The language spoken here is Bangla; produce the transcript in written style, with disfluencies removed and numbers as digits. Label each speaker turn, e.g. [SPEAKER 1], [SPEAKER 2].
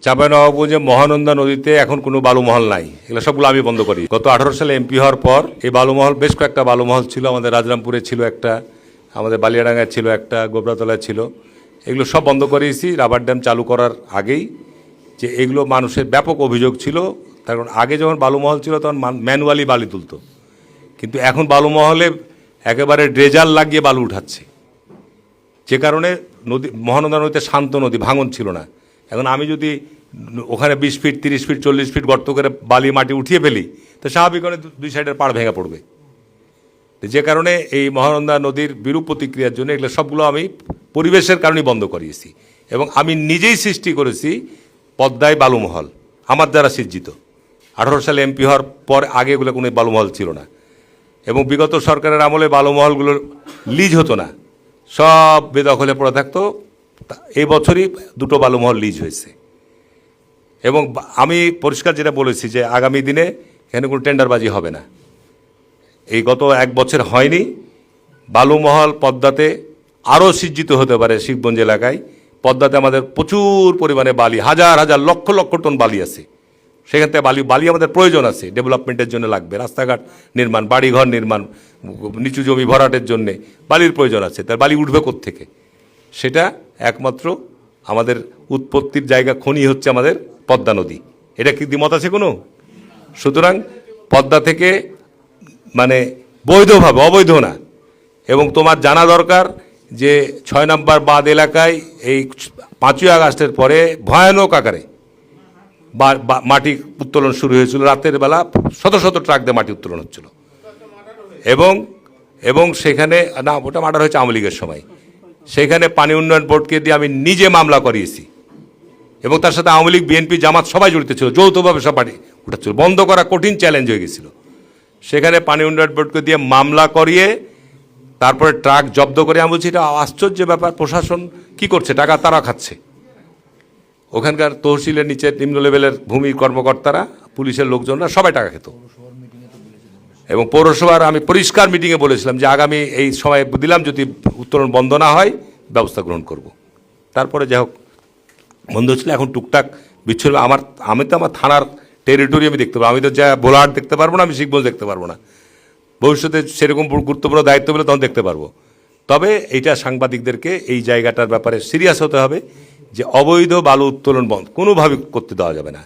[SPEAKER 1] চাঁপাইনবাবগঞ্জে মহানন্দা নদীতে এখন কোনো বালুমহল নাই, এগুলো সবগুলো আমি বন্ধ করি। গত 18 সালে এমপি হওয়ার পর এই বালুমহল, বেশ কয়েকটা বালুমহল ছিল। আমাদের রাজরামপুরে ছিল একটা, আমাদের বালিয়াডাঙ্গায় ছিল একটা, গোবরাতলায় ছিল। এগুলো সব বন্ধ করেছি রাবার ড্যাম চালু করার আগেই। যে এগুলো মানুষের ব্যাপক অভিযোগ ছিল, কারণ আগে যখন বালুমহল ছিল তখন ম্যানুয়ালি বালি তুলতো, কিন্তু এখন বালুমহলে একেবারে ড্রেজার লাগিয়ে বালু উঠাচ্ছে, যে কারণে নদী, মহানন্দা নদীতে শান্ত নদী, ভাঙন ছিল না। এখন আমি যদি ওখানে 20 ফিট 30 ফিট 40 ফিট গর্ত করে বালি মাটি উঠিয়ে ফেলি, তো স্বাভাবিক দুই সাইডের পাড় ভেঙে পড়বে। যে কারণে এই মহানন্দা নদীর বিরূপ প্রতিক্রিয়ার জন্য এগুলো সবগুলো আমি পরিবেশের কারণেই বন্ধ করিয়েছি। এবং আমি নিজেই সৃষ্টি করেছি পদ্মায় বালুমহল, আমার দ্বারা সৃজিত। 18 সালে এমপি হওয়ার পর আগে এগুলো কোনো বালুমহল ছিল না। এবং বিগত সরকারের আমলে বালুমহলগুলোর লিজ হতো না, সব বেদখলে পড়ে থাকতো। এই বছরই 2টো বালুমহল লিজ হয়েছে। এবং আমি পরিষ্কার যেটা বলেছি যে আগামী দিনে এখানে কোনো টেন্ডারবাজি হবে না। এই গত 1 বছর হয়নি, বালুমহল পদ্মাতে আরও সৃজিত হতে পারে। শিবগঞ্জ এলাকায় পদ্মাতে আমাদের প্রচুর পরিমাণে বালি, হাজার হাজার লক্ষ লক্ষ টন বালি আছে। সেখান থেকে বালি আমাদের প্রয়োজন আছে, ডেভেলপমেন্টের জন্য লাগবে, রাস্তাঘাট নির্মাণ, বাড়িঘর নির্মাণ, নিচু জমি ভরাটের জন্যে বালির প্রয়োজন আছে। তার বালি উঠবে কোত্থেকে? সেটা একমাত্র আমাদের উৎপত্তির জায়গা, খনি হচ্ছে আমাদের পদ্মা নদী। এটা কি দ্বিমত আছে কোনো? সুতরাং পদ্মা থেকে মানে বৈধভাবে, অবৈধ না। এবং তোমার জানা দরকার যে 6 নম্বর বাঁধ এলাকায় এই 5ই আগস্টের পরে ভয়ানক আকারে মাটি উত্তোলন শুরু হয়েছিল। রাতের বেলা শত শত ট্রাক দিয়ে মাটি উত্তোলন হচ্ছিল। এবং সেখানে না, ওটা মার্ডার হয়েছে আওয়ামী লীগের সময়। সেখানে পানি উন্নয়ন বোর্ডকে দিয়ে আমি নিজে মামলা করিয়েছি, এবং তার সাথে আওয়ামী লীগ, বিএনপি, জামাত সবাই জড়িত ছিল, যৌথভাবে সব মাটি উঠাচ্ছিল। বন্ধ করা কঠিন চ্যালেঞ্জ হয়ে গেছিল। সেখানে পানি উন্নয়ন বোর্ডকে দিয়ে মামলা করিয়ে তারপরে ট্রাক জব্দ করে। আমি বলছি এটা আশ্চর্য ব্যাপার, প্রশাসন কি করছে? টাকা তারা খাচ্ছে। ওখানকার তহসিলের নিচে নিম্ন লেভেলের ভূমি কর্মকর্তারা, পুলিশের লোকজনরা সবাই টাকা খেত। এবং পৌরসভার আমি পরিষ্কার মিটিংয়ে বলেছিলাম যে আগামী এই সময় দিলাম, যদি উত্তোলন বন্ধ না হয় ব্যবস্থা গ্রহণ করব। তারপরে যাই হোক বন্ধ হচ্ছিল। এখন টুকটাক বিচ্ছিন্ন আমি তো আমার থানার টেরিটরি আমি দেখতে পাবো। আমি তো যা বোলাহাট দেখতে পারবো না, আমি শিখবঞ্জ দেখতে পারবো না। ভবিষ্যতে সেরকম গুরুত্বপূর্ণ দায়িত্ব পেলে তখন দেখতে পারবো। তবে এইটা সাংবাদিকদেরকে এই জায়গাটার ব্যাপারে সিরিয়াস হতে হবে যে অবৈধ বালু উত্তোলন বন্ধ কোনোভাবে করতে দেওয়া যাবে না।